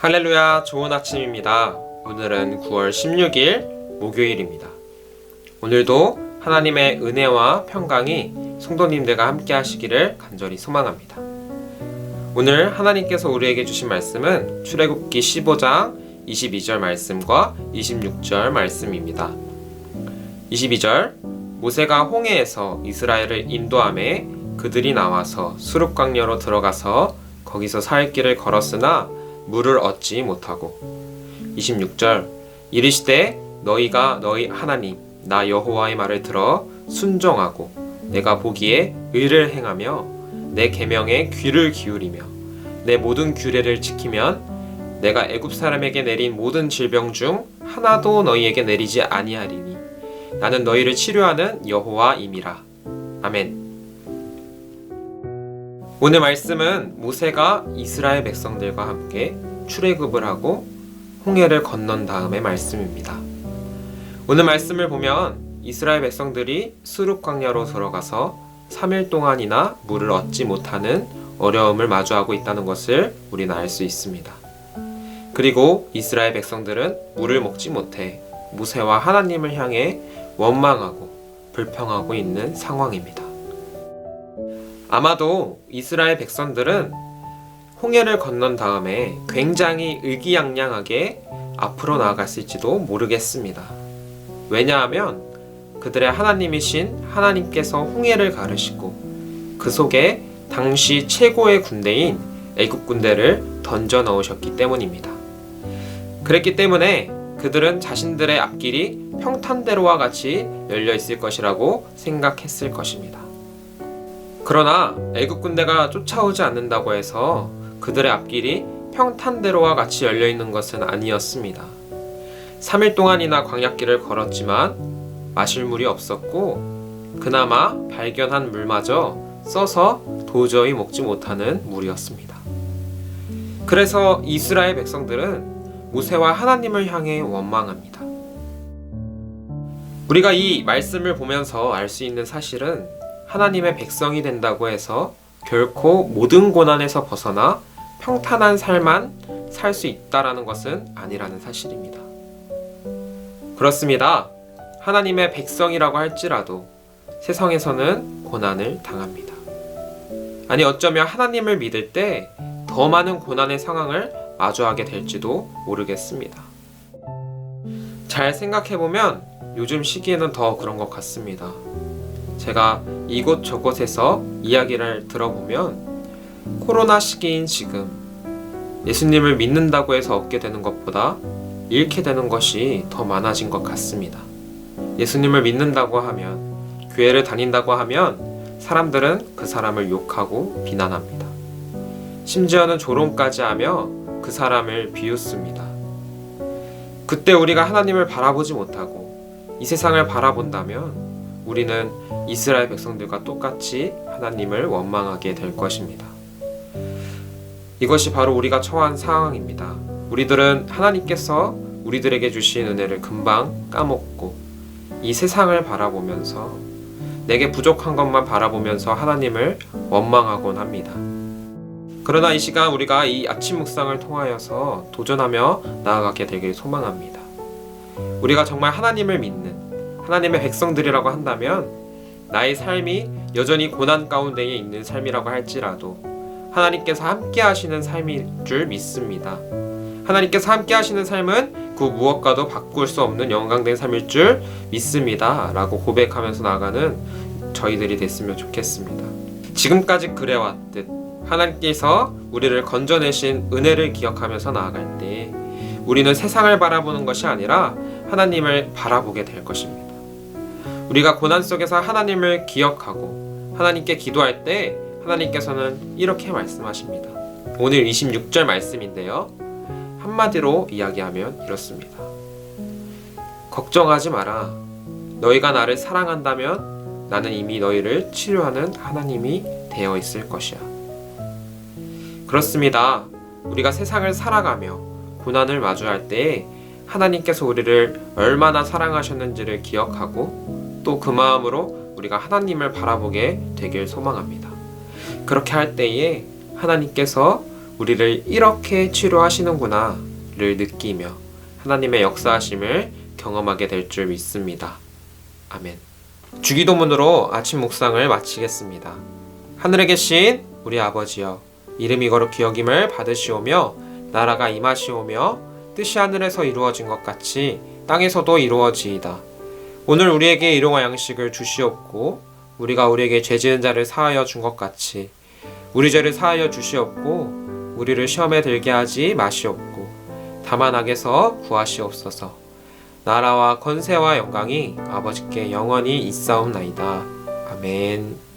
할렐루야, 좋은 아침입니다. 오늘은 9월 16일 목요일입니다. 오늘도 하나님의 은혜와 평강이 성도님들과 함께 하시기를 간절히 소망합니다. 오늘 하나님께서 우리에게 주신 말씀은 출애굽기 15장 22절 말씀과 26절 말씀입니다. 22절, 모세가 홍해에서 이스라엘을 인도하매 그들이 나와서 수룹광야로 들어가서 거기서 살 길을 걸었으나 물을 얻지 못하고. 26절, 이르시되 너희가 너희 하나님 나 여호와의 말을 들어 순종하고 내가 보기에 의를 행하며 내 계명에 귀를 기울이며 내 모든 규례를 지키면 내가 애굽 사람에게 내린 모든 질병 중 하나도 너희에게 내리지 아니하리니 나는 너희를 치료하는 여호와임이라. 아멘. 오늘 말씀은 모세가 이스라엘 백성들과 함께 출애굽을 하고 홍해를 건넌 다음의 말씀입니다. 오늘 말씀을 보면 이스라엘 백성들이 수룹 광야로 들어가서 3일 동안이나 물을 얻지 못하는 어려움을 마주하고 있다는 것을 우리는 알 수 있습니다. 그리고 이스라엘 백성들은 물을 먹지 못해 모세와 하나님을 향해 원망하고 불평하고 있는 상황입니다. 아마도 이스라엘 백성들은 홍해를 건넌 다음에 굉장히 의기양양하게 앞으로 나아갔을지도 모르겠습니다. 왜냐하면 그들의 하나님이신 하나님께서 홍해를 가르시고 그 속에 당시 최고의 군대인 애굽 군대를 던져 넣으셨기 때문입니다. 그랬기 때문에 그들은 자신들의 앞길이 평탄대로와 같이 열려 있을 것이라고 생각했을 것입니다. 그러나 애굽 군대가 쫓아오지 않는다고 해서 그들의 앞길이 평탄대로와 같이 열려 있는 것은 아니었습니다. 3일 동안이나 광야길을 걸었지만 마실 물이 없었고 그나마 발견한 물마저 써서 도저히 먹지 못하는 물이었습니다. 그래서 이스라엘 백성들은 모세와 하나님을 향해 원망합니다. 우리가 이 말씀을 보면서 알 수 있는 사실은 하나님의 백성이 된다고 해서 결코 모든 고난에서 벗어나 평탄한 삶만 살 수 있다라는 것은 아니라는 사실입니다. 그렇습니다. 하나님의 백성이라고 할지라도 세상에서는 고난을 당합니다. 아니, 어쩌면 하나님을 믿을 때 더 많은 고난의 상황을 마주하게 될지도 모르겠습니다. 잘 생각해보면 요즘 시기에는 더 그런 것 같습니다. 제가 이곳저곳에서 이야기를 들어보면 코로나 시기인 지금 예수님을 믿는다고 해서 얻게 되는 것보다 잃게 되는 것이 더 많아진 것 같습니다. 예수님을 믿는다고 하면, 교회를 다닌다고 하면 사람들은 그 사람을 욕하고 비난합니다. 심지어는 조롱까지 하며 그 사람을 비웃습니다. 그때 우리가 하나님을 바라보지 못하고 이 세상을 바라본다면 우리는 이스라엘 백성들과 똑같이 하나님을 원망하게 될 것입니다. 이것이 바로 우리가 처한 상황입니다. 우리들은 하나님께서 우리들에게 주신 은혜를 금방 까먹고 이 세상을 바라보면서 내게 부족한 것만 바라보면서 하나님을 원망하곤 합니다. 그러나 이 시간 우리가 이 아침 묵상을 통하여서 도전하며 나아가게 되길 소망합니다. 우리가 정말 하나님을 믿는 하나님의 백성들이라고 한다면 나의 삶이 여전히 고난 가운데에 있는 삶이라고 할지라도 하나님께서 함께 하시는 삶인 줄 믿습니다. 하나님께서 함께 하시는 삶은 그 무엇과도 바꿀 수 없는 영광된 삶일 줄 믿습니다 라고 고백하면서 나아가는 저희들이 됐으면 좋겠습니다. 지금까지 그래왔듯 하나님께서 우리를 건져내신 은혜를 기억하면서 나아갈 때 우리는 세상을 바라보는 것이 아니라 하나님을 바라보게 될 것입니다. 우리가 고난 속에서 하나님을 기억하고 하나님께 기도할 때 하나님께서는 이렇게 말씀하십니다. 오늘 26절 말씀인데요. 한마디로 이야기하면 이렇습니다. 걱정하지 마라. 너희가 나를 사랑한다면 나는 이미 너희를 치료하는 하나님이 되어 있을 것이야. 그렇습니다. 우리가 세상을 살아가며 고난을 마주할 때 하나님께서 우리를 얼마나 사랑하셨는지를 기억하고 또 그 마음으로 우리가 하나님을 바라보게 되길 소망합니다. 그렇게 할 때에 하나님께서 우리를 이렇게 치료하시는구나를 느끼며 하나님의 역사하심을 경험하게 될 줄 믿습니다. 아멘. 주기도문으로 아침 묵상을 마치겠습니다. 하늘에 계신 우리 아버지여, 이름이 거룩히 여김을 받으시오며 나라가 임하시오며 뜻이 하늘에서 이루어진 것 같이 땅에서도 이루어지이다. 오늘 우리에게 일용할 양식을 주시옵고 우리가 우리에게 죄지은 자를 사하여 준 것 같이 우리 죄를 사하여 주시옵고 우리를 시험에 들게 하지 마시옵고 다만 악에서 구하시옵소서. 나라와 권세와 영광이 아버지께 영원히 있사옵나이다. 아멘.